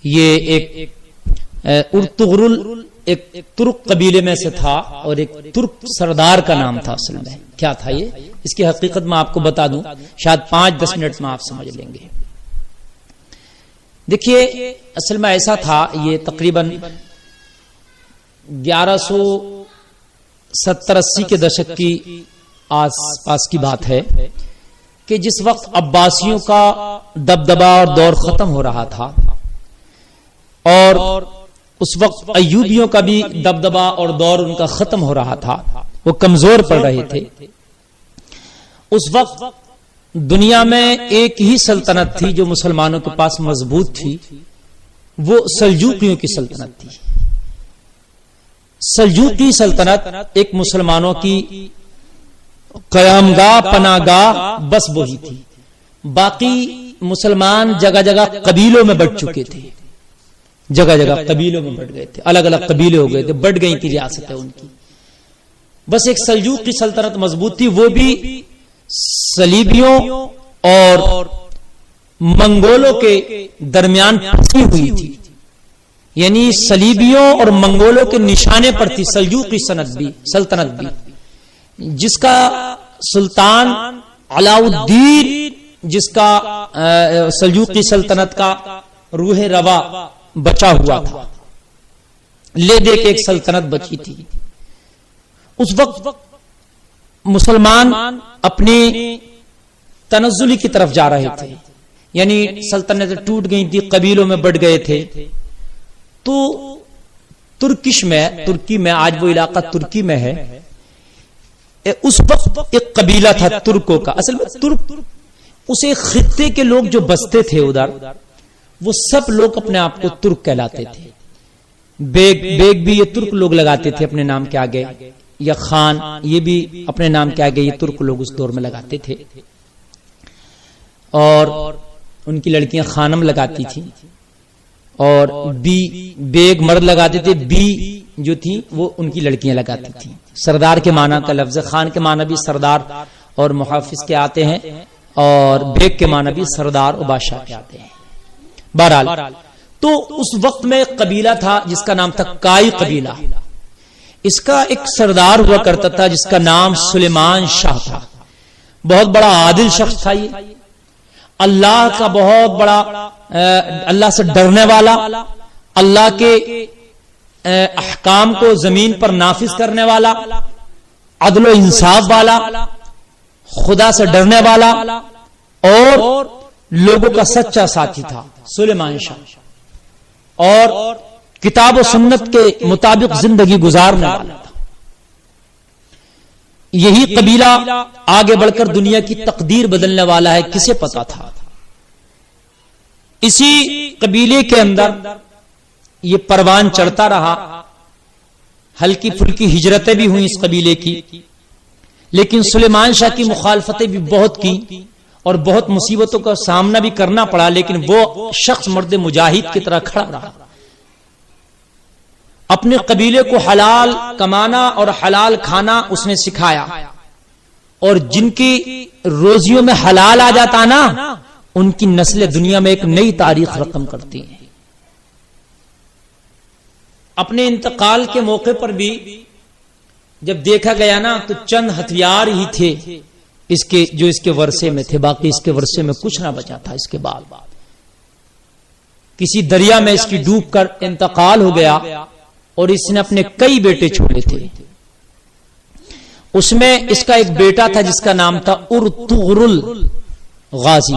یہ ایک ارطغرل ایک ترک قبیلے میں سے تھا اور ایک ترک سردار کا نام تھا. اصل میں کیا تھا یہ، اس کی حقیقت میں آپ کو بتا دوں، شاید 5-10 منٹ میں آپ سمجھ لیں گے. دیکھیے اصل میں ایسا تھا، یہ تقریباً 1170-80 کے دشک کی آس پاس کی بات ہے کہ جس وقت عباسیوں کا دبدبا اور دور ختم ہو رہا تھا اور اس وقت ایوبیوں کا بھی دبدبا اور دور ان کا ختم ہو رہا تھا، وہ کمزور پڑ رہے تھے. اس وقت دنیا میں ایک ہی سلطنت تھی جو مسلمانوں کے پاس مضبوط تھی، وہ سلجوقیوں کی سلطنت تھی. سلجوقی سلطنت ایک مسلمانوں کی قیامگاہ پناہ گاہ بس وہی تھی. باقی مسلمان جگہ جگہ قبیلوں میں بٹ چکے تھے، جگہ جگہ قبیلوں میں بٹ گئے تھے، الگ الگ قبیلے ہو گئے تھے، بٹ گئی تھی ریاستیں ان کی. بس ایک سلجوق کی سلطنت مضبوط تھی، وہ بھی صلیبیوں اور منگولوں کے درمیان پھنسی ہوئی تھی. یعنی صلیبیوں اور منگولوں کے نشانے پر تھی سلجوقی سلطنت بھی، جس کا سلطان علاؤالدین، جس کا سلجوقی سلطنت کا روح روا بچا ہوا تھا، لے دے کے ایک سلطنت بچی تھی. اس وقت مسلمان اپنی تنزلی کی طرف جا رہے تھے، یعنی سلطنتیں ٹوٹ گئی تھی، قبیلوں میں بٹ گئے تھے. تو ترکی میں آج وہ علاقہ ترکی میں ہے، اس وقت ایک قبیلہ تھا ترکوں کا. اصل میں ترک اس ایک خطے کے لوگ جو بستے تھے ادھر، وہ سب لوگ اپنے آپ کو ترک کہلاتے تھے. بیگ بھی یہ ترک لوگ لگاتے تھے اپنے نام کے آگے، یا خان یہ بھی اپنے نام کے آگے یہ ترک لوگ اس دور میں لگاتے تھے. اور ان کی لڑکیاں خانم لگاتی تھیں، اور بیگ مرد لگاتے تھے، بی جو تھی وہ ان کی لڑکیاں لگاتی تھیں. سردار کے معنی کا لفظ، خان کے معنی بھی سردار اور محافظ کے آتے ہیں، اور بیگ کے معنی بھی سردار و بادشاہ کے آتے ہیں. بہرحال تو اس وقت میں ایک قبیلہ تھا جس کا نام تھا کائی قبیلہ. اس کا ایک سردار ہوا کرتا تھا جس کا نام سلیمان شاہ تھا. بہت بڑا عادل شخص تھا یہ، اللہ کا بہت بڑا، اللہ سے ڈرنے والا، اللہ کے احکام کو زمین پر نافذ کرنے والا، عدل و انصاف والا، خدا سے ڈرنے والا اور لوگوں کا سچا ساتھی تھا سلیمان شاہ، اور کتاب و سنت کے مطابق زندگی گزارنے والا تھا. یہی قبیلہ آگے بڑھ کر دنیا کی تقدیر بدلنے والا ہے، کسے پتا تھا. اسی قبیلے کے اندر یہ پروان چڑھتا رہا، ہلکی پھلکی ہجرتیں بھی ہوئیں اس قبیلے کی، لیکن سلیمان شاہ کی مخالفتیں بھی بہت کی اور بہت مصیبتوں کا سامنا بھی کرنا پڑا، لیکن وہ شخص مرد مجاہد کی طرح کھڑا رہا. اپنے قبیلے کو حلال کمانا اور حلال کھانا اس نے سکھایا، اور جن کی روزیوں میں حلال آ جاتا نا، ان کی نسلیں دنیا میں ایک نئی تاریخ رقم کرتی ہیں. اپنے انتقال کے موقع پر بھی جب دیکھا گیا نا تو چند ہتھیار ہی تھے اس کے جو اس کے ورثے میں تھے، باقی اس کے ورثے میں کچھ نہ بچا تھا. اس کے بعد کسی دریا میں اس کی ڈوب کر انتقال ہو گیا، اور اس نے اپنے کئی بیٹے چھوڑے تھے. اس میں اس کا ایک بیٹا تھا جس کا نام تھا ارطغرل غازی.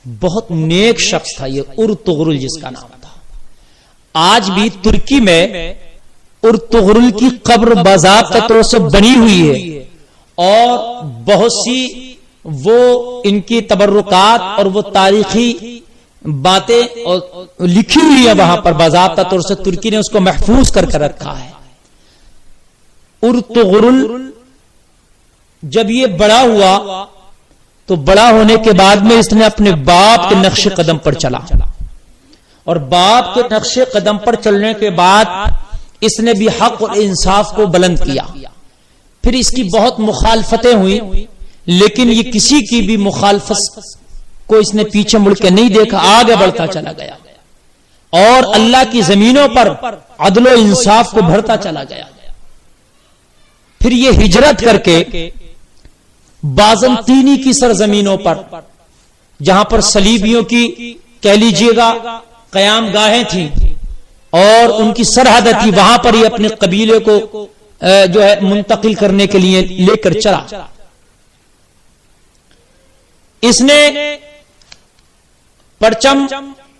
بہت نیک شخص تھا یہ ارطغرل جس کا نام تھا. آج بھی ترکی میں ارطغرل کی قبر باضابطہ طور سے بنی ہوئی ہے، اور بہت سی وہ ان کی تبرکات اور وہ تاریخی باتیں لکھی ہوئی ہے وہاں پر باضابطہ طور سے. ترکی نے اس کو محفوظ کر رکھا ہے. ارطغرل جب یہ بڑا ہوا تو بڑا ہونے کے بعد میں اس نے اپنے باپ کے نقش قدم پر چلا، اور باپ کے نقش قدم پر چلنے کے بعد اس نے بھی حق اور انصاف کو بلند کیا. پھر اس کی بہت مخالفتیں ہوئی، لیکن یہ کسی کی بھی مخالفت کو اس نے پیچھے مڑ کے نہیں دیکھا، آگے بڑھتا چلا گیا. اور اللہ کی زمینوں پر عدل و انصاف کو بڑھتا چلا گیا. پھر یہ ہجرت کر کے بازنطینی کی سرزمینوں پر، جہاں پر صلیبیوں کی کہہ لیجئے گا قیام گاہیں تھیں اور ان کی سرحد تھی، وہاں پر یہ اپنے قبیلے کو جو ہے منتقل کرنے کے لیے لے کر چلا. اس نے پرچم،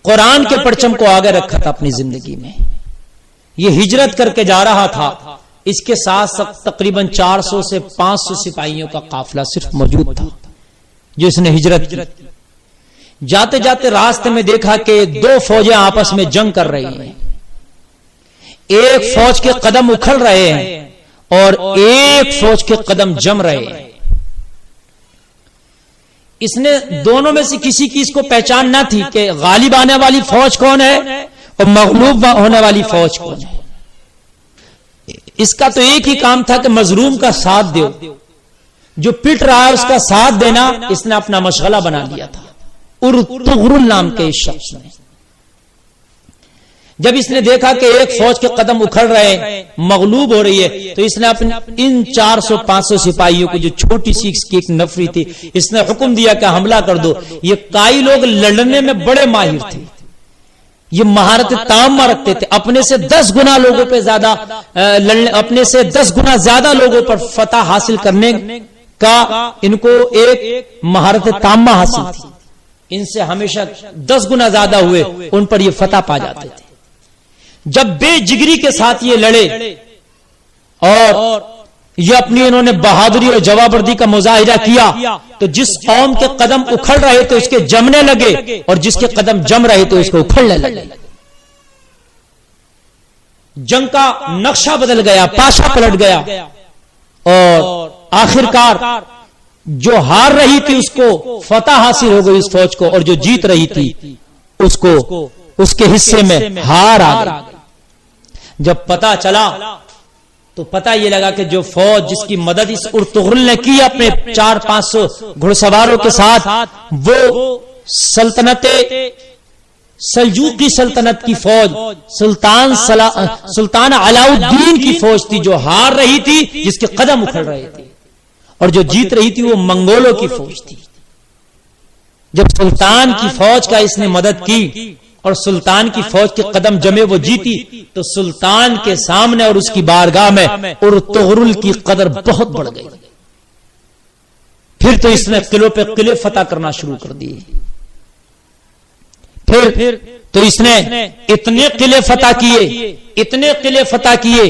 قرآن کے پرچم کو آگے رکھا تھا اپنی زندگی میں. یہ ہجرت کر کے جا رہا تھا، اس کے ساتھ تقریباً 400 سے 500 سپاہیوں کا قافلہ صرف موجود تھا جو اس نے ہجرت کی. جاتے جاتے راستے میں دیکھا کہ دو فوجیں آپس میں جنگ کر رہی ہیں. ایک فوج کے قدم اکھڑ رہے ہیں اور ایک فوج کے قدم جم رہے ہیں. اس نے دونوں میں سے کسی کی اس کو پہچان نہ تھی کہ غالب آنے والی فوج کون ہے اور مغلوب ہونے والی فوج کون ہے. اس کا تو ایک ہی کام تھا کہ مظلوم کا ساتھ دو، جو پٹ رہا ہے اس کا ساتھ دینا اس نے اپنا مشغلہ بنا لیا تھا. ارطغرل نام کے اس شخص نے جب اس نے دیکھا کہ ایک فوج کے قدم اکھڑ رہے ہیں، مغلوب ہو رہی ہے، تو اس نے اپنے ان 400-500 سپاہیوں کو، جو چھوٹی سی اس کی ایک نفری تھی، اس نے حکم دیا کہ حملہ کر دو. یہ کئی لوگ لڑنے میں بڑے ماہر تھے، یہ مہارت تامہ رکھتے تھے، اپنے سے 10 گنا لوگوں پہ زیادہ اپنے سے 10 گنا زیادہ لوگوں پر فتح حاصل کرنے کا ان کو ایک مہارت تامہ حاصل تھی. ان سے ہمیشہ 10 گنا زیادہ ہوئے ان پر یہ فتح پا جاتے تھے. جب بے جگری کے ساتھ یہ لڑے اور یہ اپنی انہوں نے بہادری اور جوابردی کا مظاہرہ کیا، تو جس قوم کے قدم اکھڑ رہے تو اس کے جمنے لگے اور جس کے قدم جم رہے تو اس کو اکھڑنے لگے. جنگ کا نقشہ بدل گیا، پاشا پلٹ گیا اور آخرکار جو ہار رہی تھی اس کو فتح حاصل ہو گئی اس فوج کو، اور جو جیت رہی تھی اس کو اس کے حصے میں ہار آ گئی. جب پتا چلا تو پتا یہ لگا کہ جو فوج جس کی مدد اس ارطغرل نے کی اپنے 400-500 گھڑ سواروں کے ساتھ، وہ سلجوقی سلطنت کی فوج، سلطان علاء الدین کی فوج تھی جو ہار رہی تھی، جس کے قدم اکھڑ رہے تھے، اور جو جیت رہی تھی وہ منگولوں کی فوج تھی. جب سلطان کی فوج کا اس نے مدد کی اور سلطان کی فوج کے قدم جمے، وہ جیتی، تو سلطان کے سامنے اور اس کی بارگاہ میں ارطغرل کی قدر بہت بڑھ گئی. پھر تو اس نے قلعوں پہ قلعے فتح کرنا شروع کر دیے. پھر تو اس نے اتنے قلعے فتح کیے، اتنے قلعے فتح کیے،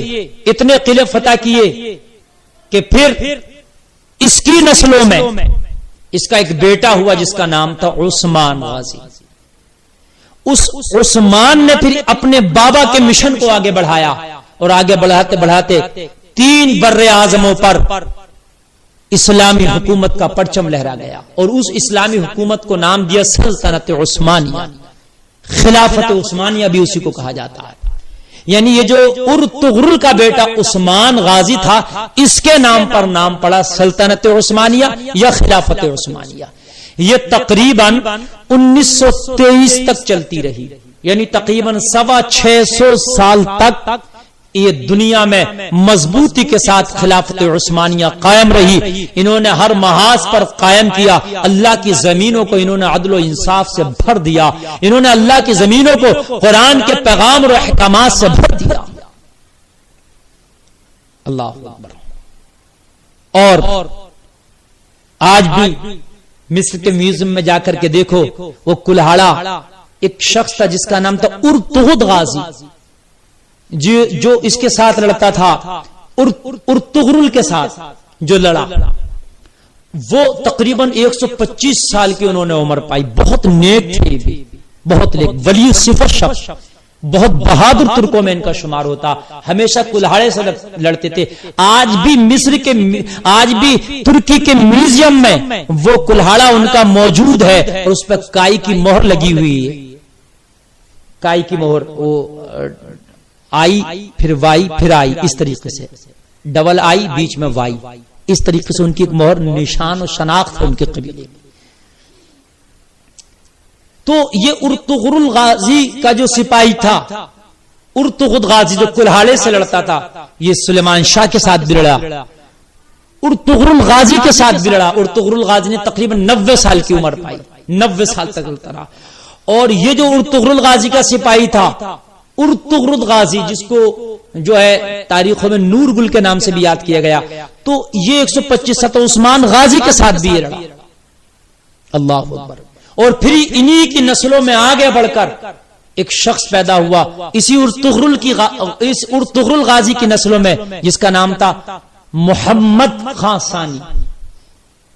اتنے قلعے فتح کیے کہ پھر اس کی نسلوں میں اس کا ایک بیٹا ہوا جس کا نام تھا عثمان غازی. اس عثمان نے پھر اپنے بابا کے مشن کو آگے بڑھایا اور آگے بڑھاتے بڑھاتے 3 بر اعظموں پر اسلامی حکومت کا پرچم لہرا گیا، اور اس اسلامی حکومت کو نام دیا سلطنت عثمانیہ. خلافت عثمانیہ بھی اسی کو کہا جاتا ہے. یعنی یہ جو ارطغرل کا بیٹا عثمان غازی تھا، اس کے نام پر نام پڑا سلطنت عثمانیہ یا خلافت عثمانیہ. یہ تقریباً 1923 تک چلتی رہی، یعنی تقریباً 650 سال تک یہ دنیا میں مضبوطی کے ساتھ خلافت عثمانیہ قائم رہی. انہوں نے ہر محاذ پر قائم کیا، اللہ کی زمینوں کو انہوں نے عدل و انصاف سے بھر دیا، انہوں نے اللہ کی زمینوں کو قرآن کے پیغام اور احکامات سے بھر دیا. اللہ اکبر. اور آج بھی مصر کے میوزیم میں جا کر کے دیکھو، وہ کلہاڑا ایک شخص تھا جس کا نام تھا ارطغد غازی، جو اس کے ساتھ لڑتا تھا، ارطغرل کے ساتھ جو لڑا، وہ تقریباً 125 سال کی انہوں نے عمر پائی. بہت نیک تھے بھی، بہت نیک، ولی صفت شخص، بہت بہادر ترکوں میں ان کا شمار ہوتا. ہمیشہ کلہاڑے سے لڑتے تھے. آج بھی ترکی کے میوزیم میں وہ کلہاڑا ان کا موجود ہے، اور اس پر کائی کی مہر لگی ہوئی ہے. کائی کی مہر، وہ آئی پھر وائی پھر آئی، اس طریقے سے ڈبل آئی بیچ میں وائی، اس طریقے سے ان کی ایک مہر، نشان اور شناخت ہے ان کے قبیلے. تو یہ ارطغرل غازی کا جو سپاہی تھا، ارطغرل غازی جو کلہاڑے سے لڑتا تھا، یہ سلیمان شاہ کے ساتھ بھی لڑا، ارطغرل غازی کے ساتھ بھی لڑا۔ ارطغرل غازی نے تقریباً 90 سال کی عمر پائی، 90 سال تک لڑتا رہا۔ اور یہ جو ارطغرل غازی کا سپاہی تھا، ارطغرل غازی جس کو جو ہے تاریخوں میں نور گل کے نام سے بھی یاد کیا گیا، تو یہ 125 عثمان غازی کے ساتھ بھی یہ لڑا۔ اللہ اکبر۔ اور پھر انہی کی نسلوں میں آگے بڑھ کر ایک شخص پیدا ہوا اسی ارطغرل غازی کی نسلوں میں، جس کا نام تھا محمد خان ثانی،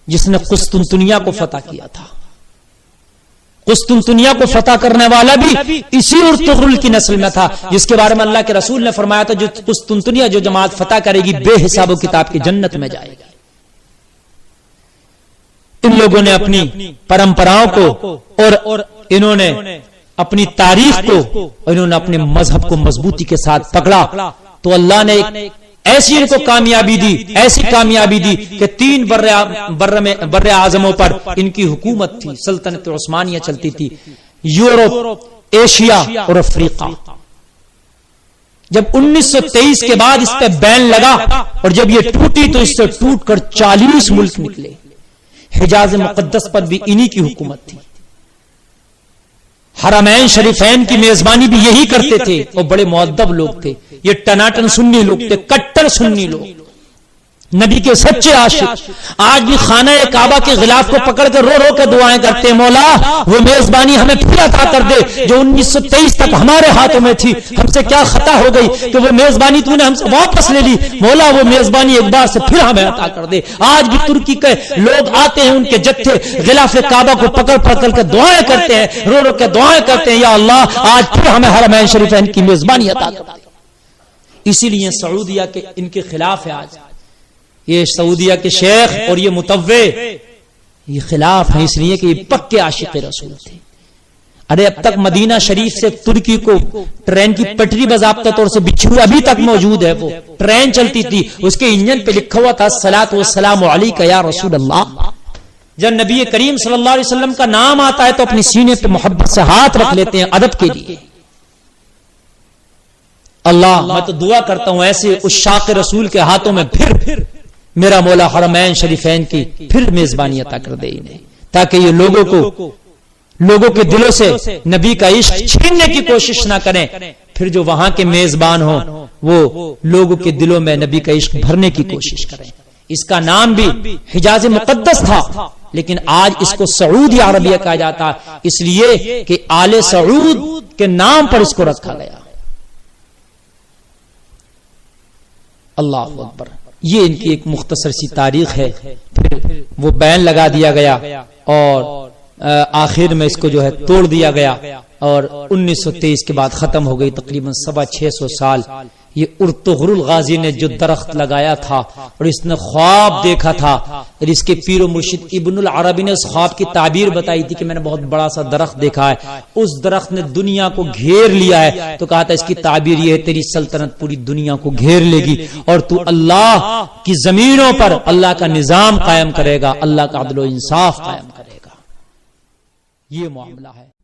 جس نے قسطنطنیہ کو فتح کیا تھا۔ قسطنطنیہ کو فتح کرنے والا بھی اسی ارطغرل کی نسل میں تھا، جس کے بارے میں اللہ کے رسول نے فرمایا تھا جو قسطنطنیہ جو جماعت فتح کرے گی بے حساب و کتاب کی جنت میں جائے گی۔ ان لوگوں نے اپنی پرمپراؤں کو اور انہوں نے اپنی تاریخ کو، انہوں نے اپنے مذہب کو مضبوطی کے ساتھ پکڑا، تو اللہ نے ایسی ان کو کامیابی دی، ایسی کامیابی دی کہ 3 بر اعظموں پر ان کی حکومت تھی، سلطنت عثمانیہ چلتی تھی، یورپ، ایشیا اور افریقہ۔ جب 1923 کے بعد اس پہ بین لگا اور جب یہ ٹوٹی تو اس سے ٹوٹ کر 40 ملک نکلے۔ حجاز مقدس پر بھی انہی کی حکومت تھی، حرمین شریفین کی میزبانی بھی یہی کرتے تھے، اور بڑے مؤدب لوگ تھے۔ یہ ٹناٹن سنی لوگ تھے، کٹر سنی لوگ، نبی کے سچے عاشق۔ آج بھی خانہ کعبہ کے غلاف کو پکڑ کر رو رو کے دعائیں کرتے ہیں، مولا وہ میزبانی ہمیں پھر عطا کر دے جو 1923 تک ہمارے ہاتھوں میں تھی، ہم سے کیا خطا ہو گئی کہ وہ میزبانی تو نے ہم سے واپس لے لی، مولا وہ میزبانی ایک بار سے پھر ہمیں عطا کر دے۔ آج بھی ترکی کے لوگ آتے ہیں، ان کے جتھے غلاف کعبہ کو پکڑ پکڑ کے دعائیں کرتے ہیں، رو رو کے دعائیں کرتے ہیں، یا اللہ آج پھر ہمیں حرمین شریفین کی میزبانی عطا کر دے۔ اسی لیے سعودیہ کے ان کے خلاف ہے آج یہ سعودیہ کے شیخ اور یہ متوع، یہ خلاف ہیں اس لیے کہ یہ پکے عاشق رسول تھے۔ ارے اب تک مدینہ شریف سے ترکی کو ٹرین کی پٹری باضابطہ طور سے بچھی ہوئی ابھی تک موجود ہے، وہ ٹرین چلتی تھی، اس کے انجن پہ لکھا ہوا تھا الصلاۃ والسلام علیک یا رسول اللہ۔ جب نبی کریم صلی اللہ علیہ وسلم کا نام آتا ہے تو اپنے سینے پہ محبت سے ہاتھ رکھ لیتے ہیں ادب کے لیے۔ اللہ میں تو دعا کرتا ہوں ایسے عشاق رسول کے ہاتھوں میں پھر میرا مولا حرمین شریفین کی پھر میزبانی عطا کر دے انہیں، تاکہ یہ لوگوں کے دلوں سے نبی کا عشق چھیننے کی کوشش نہ کریں، پھر جو وہاں کے میزبان ہوں وہ لوگوں کے دلوں میں نبی کا عشق بھرنے کی کوشش کریں۔ اس کا نام بھی حجاز مقدس تھا، لیکن آج اس کو سعودی عربیہ کہا جاتا ہے، اس لیے کہ آل سعود کے نام پر اس کو رکھا گیا۔ اللہ اکبر۔ یہ ان کی ایک مختصر سی تاریخ ہے، پھر وہ بین لگا دیا گیا اور آخر میں اس کو جو ہے توڑ دیا گیا، اور 1923 کے بعد ختم ہو گئی، تقریباً 650 سال۔ یہ ارطغرل غازی نے جو درخت لگایا تھا اور اس نے خواب دیکھا تھا، اور اس کے پیر و مرشد ابن العربی نے اس خواب کی تعبیر بتائی تھی کہ میں نے بہت بڑا سا درخت دیکھا ہے، اس درخت نے دنیا کو گھیر لیا ہے، تو کہا تھا اس کی تعبیر یہ ہے تیری سلطنت پوری دنیا کو گھیر لے گی، اور تو اللہ کی زمینوں پر اللہ کا نظام قائم کرے گا، اللہ کا عدل و انصاف قائم کرے گا۔ یہ معاملہ ہے۔